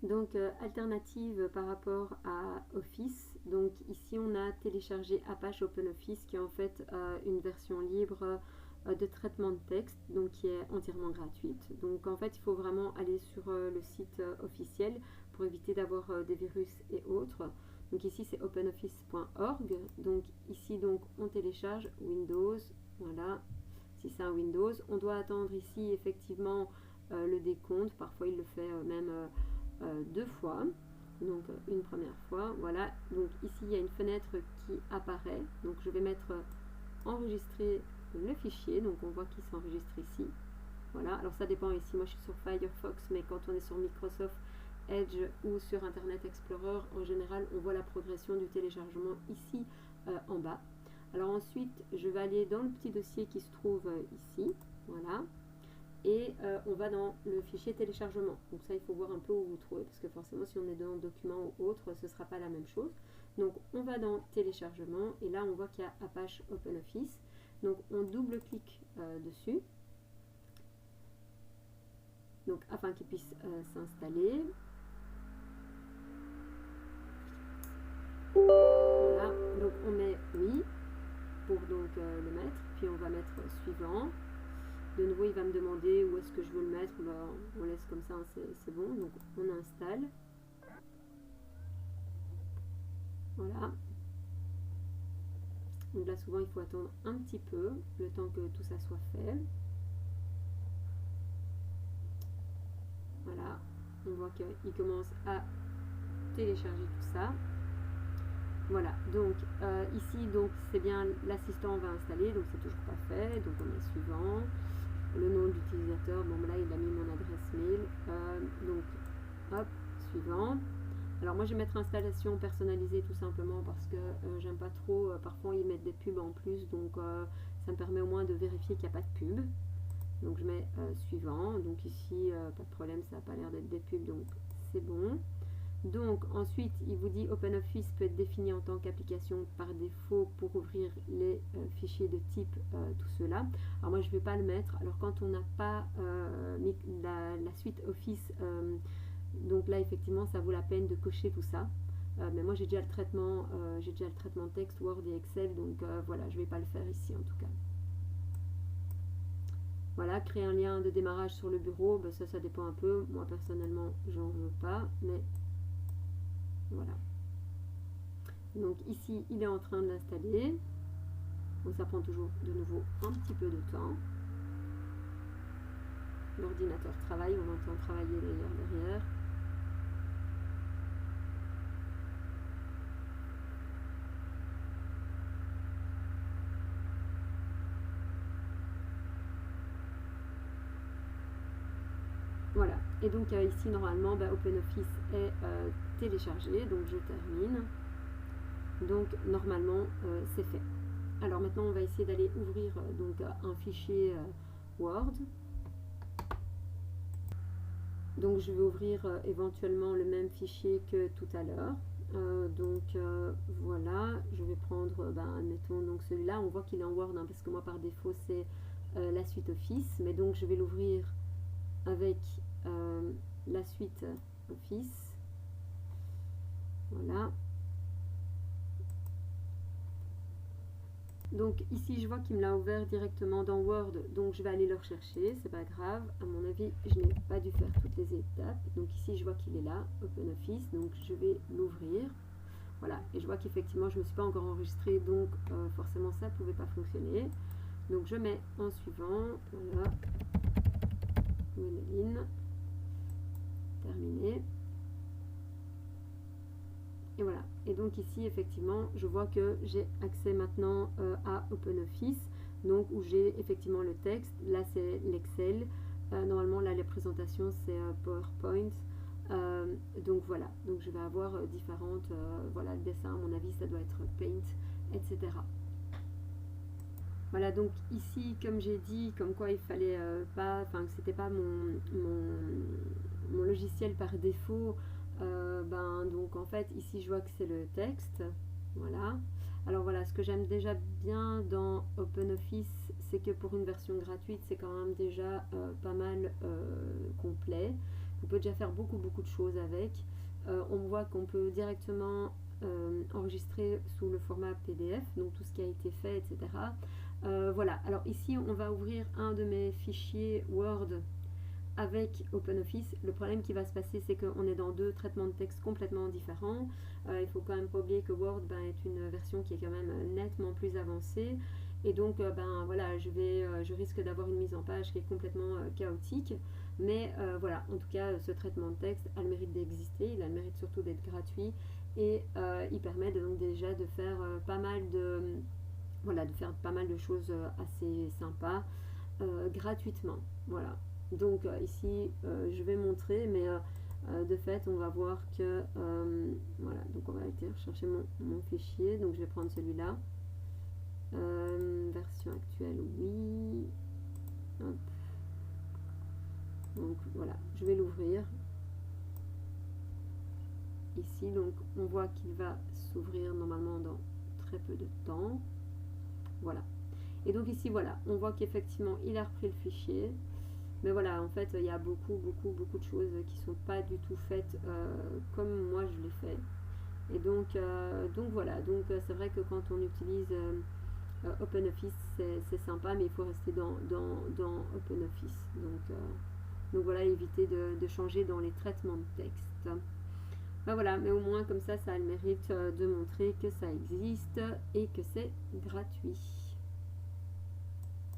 Donc alternative par rapport à Office, donc ici on a téléchargé Apache OpenOffice qui est en fait une version libre de traitement de texte, donc qui est entièrement gratuite. Donc en fait il faut vraiment aller sur le site officiel pour éviter d'avoir des virus et autres. Donc ici c'est openoffice.org, donc ici donc on télécharge Windows, voilà, si c'est un Windows. On doit attendre ici effectivement le décompte, parfois il le fait même deux fois, donc une première fois, voilà. Donc ici il y a une fenêtre qui apparaît, donc je vais mettre enregistrer le fichier, donc on voit qu'il s'enregistre ici, voilà. Alors ça dépend, ici moi je suis sur Firefox, mais quand on est sur Microsoft Edge ou sur Internet Explorer, en général on voit la progression du téléchargement ici en bas. Alors ensuite je vais aller dans le petit dossier qui se trouve ici, voilà, et on va dans le fichier téléchargement. Donc ça il faut voir un peu où vous trouvez, parce que forcément si on est dans document ou autre, ce ne sera pas la même chose. Donc on va dans téléchargement, et là on voit qu'il y a Apache OpenOffice, donc on double-clique dessus, donc afin qu'il puisse s'installer. Voilà, donc on met oui pour donc le mettre, puis on va mettre suivant. De nouveau il va me demander où est-ce que je veux le mettre, on laisse comme ça, c'est bon, donc on installe. Voilà. Donc là souvent il faut attendre un petit peu, le temps que tout ça soit fait. Voilà, on voit qu'il commence à télécharger tout ça. Voilà, donc ici donc c'est bien l'assistant va installer, donc c'est toujours pas fait, donc on met suivant. Le nom de l'utilisateur, bon là il a mis mon adresse mail, donc hop, suivant. Alors moi je vais mettre installation personnalisée tout simplement parce que j'aime pas trop, parfois ils mettent des pubs en plus, donc ça me permet au moins de vérifier qu'il n'y a pas de pub. Donc je mets suivant, donc ici pas de problème, ça n'a pas l'air d'être des pubs, donc c'est bon. Donc ensuite il vous dit OpenOffice peut être défini en tant qu'application par défaut pour ouvrir les fichiers de type tout cela. Alors moi je ne vais pas le mettre, alors quand on n'a pas la suite Office, donc là effectivement ça vaut la peine de cocher tout ça. Mais moi j'ai déjà le traitement texte, Word et Excel, donc voilà, je ne vais pas le faire ici en tout cas. Voilà, créer un lien de démarrage sur le bureau, ben ça dépend un peu. Moi personnellement j'en veux pas, mais voilà. Donc ici il est en train de l'installer, donc ça prend toujours de nouveau un petit peu de temps. L'ordinateur travaille, on entend travailler d'ailleurs derrière. Voilà, et donc ici normalement OpenOffice est téléchargé, donc je termine. Donc normalement c'est fait. Alors maintenant on va essayer d'aller ouvrir donc un fichier Word. Donc je vais ouvrir éventuellement le même fichier que tout à l'heure. Voilà, je vais prendre, admettons donc celui-là, on voit qu'il est en Word, hein, parce que moi par défaut c'est la suite Office, mais donc je vais l'ouvrir avec la suite Office. Voilà. Donc ici je vois qu'il me l'a ouvert directement dans Word, donc je vais aller le rechercher, c'est pas grave, à mon avis je n'ai pas dû faire toutes les étapes. Donc ici je vois qu'il est là, OpenOffice, donc je vais l'ouvrir. Voilà, et je vois qu'effectivement je ne me suis pas encore enregistrée, donc forcément ça ne pouvait pas fonctionner. Donc je mets en suivant, voilà, Gwénoline, terminé. Et voilà, et donc ici effectivement je vois que j'ai accès maintenant à OpenOffice, donc où j'ai effectivement le texte. Là c'est l'Excel, normalement là les présentations c'est PowerPoint, donc voilà, donc je vais avoir différentes, voilà, le dessin à mon avis ça doit être Paint, etc. Voilà, donc ici comme j'ai dit, comme quoi il fallait pas, enfin que c'était pas mon logiciel par défaut. Donc en fait ici je vois que c'est le texte, voilà. Alors voilà, ce que j'aime déjà bien dans OpenOffice, c'est que pour une version gratuite c'est quand même déjà pas mal complet, on peut déjà faire beaucoup de choses avec. On voit qu'on peut directement enregistrer sous le format PDF, donc tout ce qui a été fait, etc. Voilà, alors ici on va ouvrir un de mes fichiers Word avec OpenOffice. Le problème qui va se passer, c'est qu'on est dans deux traitements de texte complètement différents. Il faut quand même pas oublier que Word est une version qui est quand même nettement plus avancée. Et donc, voilà, je risque d'avoir une mise en page qui est complètement chaotique. Mais voilà, en tout cas, ce traitement de texte a le mérite d'exister. Il a le mérite surtout d'être gratuit. Et il permet donc déjà de faire pas mal de... Voilà, de faire pas mal de choses assez sympas gratuitement. Voilà. Donc ici, je vais montrer, mais de fait, on va voir que... voilà, donc on va aller chercher mon fichier. Donc je vais prendre celui-là. Version actuelle, oui. Hop. Donc voilà, je vais l'ouvrir. Ici, donc on voit qu'il va s'ouvrir normalement dans très peu de temps. Voilà. Et donc ici, voilà, on voit qu'effectivement, il a repris le fichier. Mais voilà, en fait, il y a beaucoup de choses qui ne sont pas du tout faites comme moi je l'ai fait. Et donc voilà, donc c'est vrai que quand on utilise OpenOffice, c'est sympa, mais il faut rester dans OpenOffice. Donc voilà, éviter de changer dans les traitements de texte. Voilà, mais au moins comme ça a le mérite de montrer que ça existe et que c'est gratuit.